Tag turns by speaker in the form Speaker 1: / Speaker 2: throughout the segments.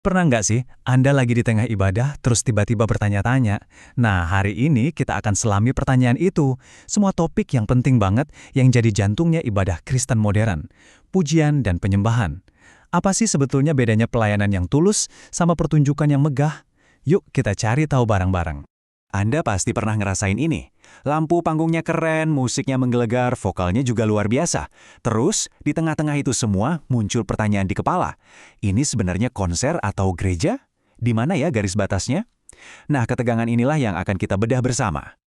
Speaker 1: Pernah nggak sih Anda lagi di tengah ibadah terus tiba-tiba bertanya-tanya? Nah, hari ini kita akan selami pertanyaan itu. Semua topik yang penting banget yang jadi jantungnya ibadah Kristen modern. Pujian dan penyembahan. Apa sih sebetulnya bedanya pelayanan yang tulus sama pertunjukan yang megah? Yuk kita cari tahu bareng-bareng. Anda pasti pernah ngerasain ini. Lampu panggungnya keren, musiknya menggelegar, vokalnya juga luar biasa. Terus, di tengah-tengah itu semua muncul pertanyaan di kepala. Ini sebenarnya konser atau gereja? Di mana ya garis batasnya? Nah, ketegangan inilah yang akan kita bedah bersama.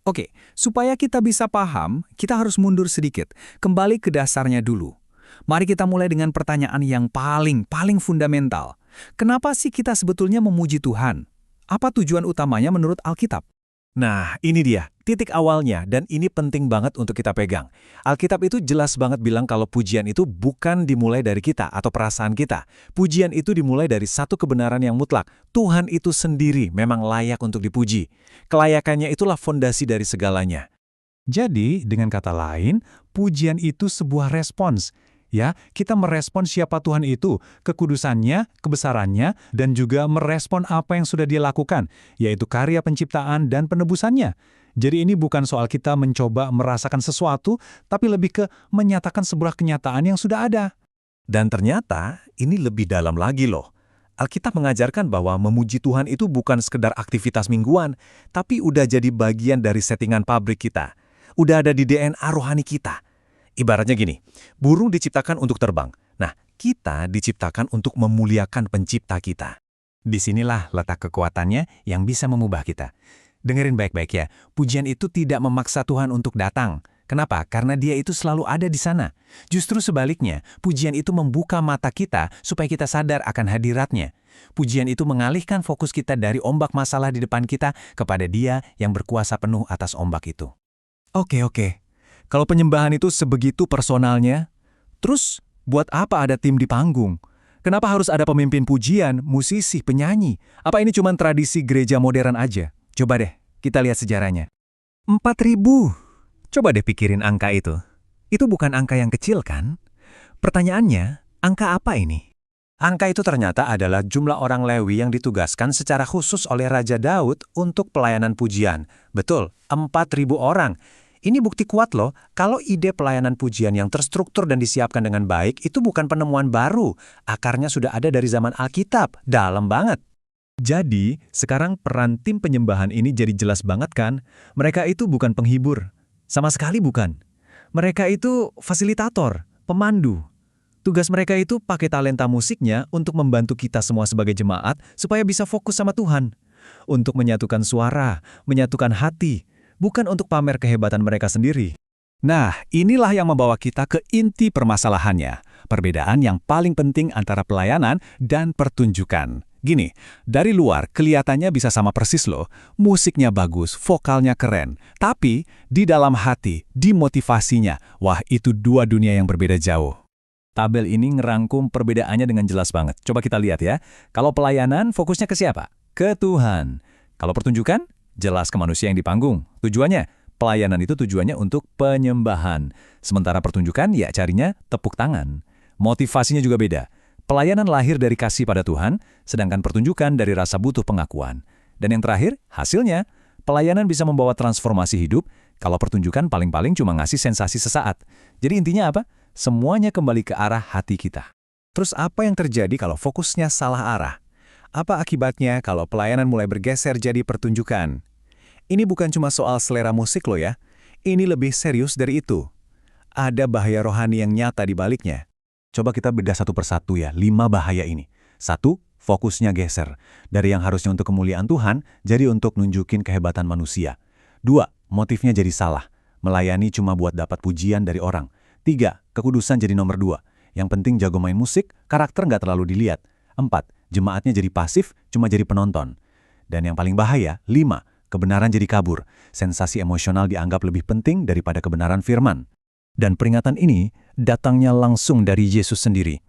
Speaker 2: Oke, supaya kita bisa paham, kita harus mundur sedikit, kembali ke dasarnya dulu. Mari kita mulai dengan pertanyaan yang paling fundamental. Kenapa sih kita sebetulnya memuji Tuhan? Apa tujuan utamanya menurut Alkitab?
Speaker 1: Nah, ini dia, titik awalnya, dan ini penting banget untuk kita pegang. Alkitab itu jelas banget bilang kalau pujian itu bukan dimulai dari kita atau perasaan kita. Pujian itu dimulai dari satu kebenaran yang mutlak. Tuhan itu sendiri memang layak untuk dipuji. Kelayakannya itulah fondasi dari segalanya. Jadi, dengan kata lain, pujian itu sebuah respons. Ya, kita merespon siapa Tuhan itu, kekudusannya, kebesarannya, dan juga merespon apa yang sudah Dia lakukan, yaitu karya penciptaan dan penebusannya. Jadi ini bukan soal kita mencoba merasakan sesuatu, tapi lebih ke menyatakan sebuah kenyataan yang sudah ada. Dan ternyata ini lebih dalam lagi loh. Alkitab mengajarkan bahwa memuji Tuhan itu bukan sekedar aktivitas mingguan, tapi udah jadi bagian dari settingan pabrik kita. Udah ada di DNA rohani kita. Ibaratnya gini, burung diciptakan untuk terbang. Nah, kita diciptakan untuk memuliakan pencipta kita. Disinilah letak kekuatannya yang bisa mengubah kita. Dengerin baik-baik ya, pujian itu tidak memaksa Tuhan untuk datang. Kenapa? Karena Dia itu selalu ada di sana. Justru sebaliknya, pujian itu membuka mata kita supaya kita sadar akan hadiratnya. Pujian itu mengalihkan fokus kita dari ombak masalah di depan kita kepada Dia yang berkuasa penuh atas ombak itu. Oke. Kalau penyembahan itu sebegitu personalnya, terus buat apa ada tim di panggung? Kenapa harus ada pemimpin pujian, musisi, penyanyi? Apa ini cuma tradisi gereja modern aja? Coba deh, kita lihat sejarahnya. 4.000. Coba deh pikirin angka itu. Itu bukan angka yang kecil kan? Pertanyaannya, angka apa ini? Angka itu ternyata adalah jumlah orang Lewi yang ditugaskan secara khusus oleh Raja Daud untuk pelayanan pujian. Betul, 4.000 orang. Ini bukti kuat loh, kalau ide pelayanan pujian yang terstruktur dan disiapkan dengan baik itu bukan penemuan baru. Akarnya sudah ada dari zaman Alkitab, dalam banget. Jadi, sekarang peran tim penyembahan ini jadi jelas banget kan? Mereka itu bukan penghibur. Sama sekali bukan. Mereka itu fasilitator, pemandu. Tugas mereka itu pakai talenta musiknya untuk membantu kita semua sebagai jemaat supaya bisa fokus sama Tuhan. Untuk menyatukan suara, menyatukan hati, bukan untuk pamer kehebatan mereka sendiri. Nah, inilah yang membawa kita ke inti permasalahannya. Perbedaan yang paling penting antara pelayanan dan pertunjukan. Gini, dari luar kelihatannya bisa sama persis loh. Musiknya bagus, vokalnya keren. Tapi, di dalam hati, di motivasinya, wah itu dua dunia yang berbeda jauh. Tabel ini ngerangkum perbedaannya dengan jelas banget. Coba kita lihat ya. Kalau pelayanan, fokusnya ke siapa? Ke Tuhan. Kalau pertunjukan, jelas ke manusia yang di panggung. Tujuannya, pelayanan itu tujuannya untuk penyembahan. Sementara pertunjukan, ya carinya tepuk tangan. Motivasinya juga beda. Pelayanan lahir dari kasih pada Tuhan, sedangkan pertunjukan dari rasa butuh pengakuan. Dan yang terakhir, hasilnya, pelayanan bisa membawa transformasi hidup, kalau pertunjukan paling-paling cuma ngasih sensasi sesaat. Jadi intinya apa? Semuanya kembali ke arah hati kita. Terus apa yang terjadi kalau fokusnya salah arah? Apa akibatnya kalau pelayanan mulai bergeser jadi pertunjukan? Ini bukan cuma soal selera musik loh ya. Ini lebih serius dari itu. Ada bahaya rohani yang nyata di baliknya. Coba kita bedah satu persatu ya, 5 bahaya ini. 1, fokusnya geser. Dari yang harusnya untuk kemuliaan Tuhan, jadi untuk nunjukin kehebatan manusia. 2, motifnya jadi salah. Melayani cuma buat dapat pujian dari orang. 3, kekudusan jadi nomor 2. Yang penting jago main musik, karakter nggak terlalu dilihat. 4, jemaatnya jadi pasif, cuma jadi penonton. Dan yang paling bahaya, 5, kebenaran jadi kabur. Sensasi emosional dianggap lebih penting daripada kebenaran firman. Dan peringatan ini datangnya langsung dari Yesus sendiri.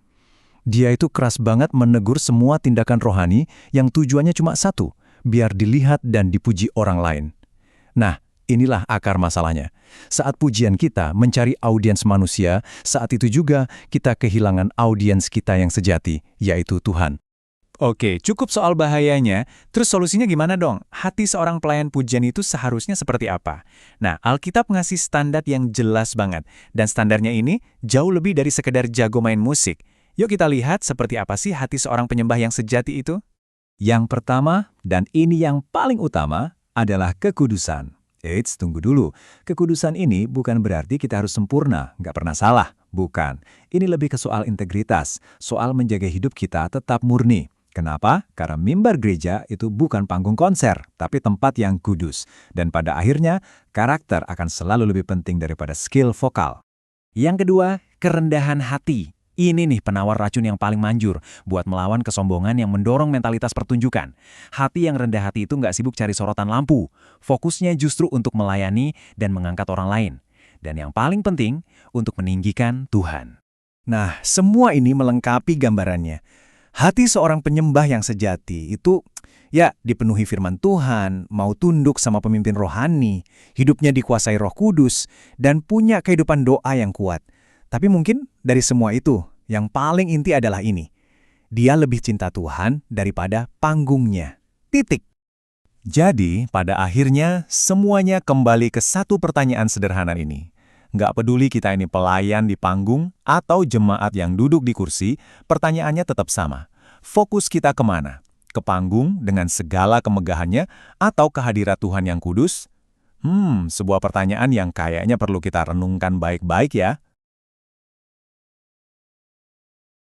Speaker 1: Dia itu keras banget menegur semua tindakan rohani yang tujuannya cuma satu, biar dilihat dan dipuji orang lain. Nah, inilah akar masalahnya. Saat pujian kita mencari audiens manusia, saat itu juga kita kehilangan audiens kita yang sejati, yaitu Tuhan. Oke, cukup soal bahayanya. Terus solusinya gimana dong? Hati seorang pelayan pujian itu seharusnya seperti apa? Nah, Alkitab ngasih standar yang jelas banget. Dan standarnya ini jauh lebih dari sekedar jago main musik. Yuk kita lihat seperti apa sih hati seorang penyembah yang sejati itu?
Speaker 3: Yang pertama, dan ini yang paling utama, adalah kekudusan. Eits, tunggu dulu. Kekudusan ini bukan berarti kita harus sempurna, nggak pernah salah. Bukan. Ini lebih ke soal integritas, soal menjaga hidup kita tetap murni. Kenapa? Karena mimbar gereja itu bukan panggung konser, tapi tempat yang kudus. Dan pada akhirnya, karakter akan selalu lebih penting daripada skill vokal.
Speaker 1: Yang kedua, kerendahan hati. Ini nih penawar racun yang paling manjur buat melawan kesombongan yang mendorong mentalitas pertunjukan. Hati yang rendah hati itu nggak sibuk cari sorotan lampu. Fokusnya justru untuk melayani dan mengangkat orang lain. Dan yang paling penting, untuk meninggikan Tuhan. Nah, semua ini melengkapi gambarannya. Hati seorang penyembah yang sejati itu ya dipenuhi firman Tuhan, mau tunduk sama pemimpin rohani, hidupnya dikuasai Roh Kudus, dan punya kehidupan doa yang kuat. Tapi mungkin dari semua itu, yang paling inti adalah ini. Dia lebih cinta Tuhan daripada panggungnya. Titik. Jadi, pada akhirnya, semuanya kembali ke satu pertanyaan sederhana ini. Nggak peduli kita ini pelayan di panggung atau jemaat yang duduk di kursi, pertanyaannya tetap sama. Fokus kita kemana? Ke panggung dengan segala kemegahannya atau kehadirat Tuhan yang kudus? Sebuah pertanyaan yang kayaknya perlu kita renungkan baik-baik ya.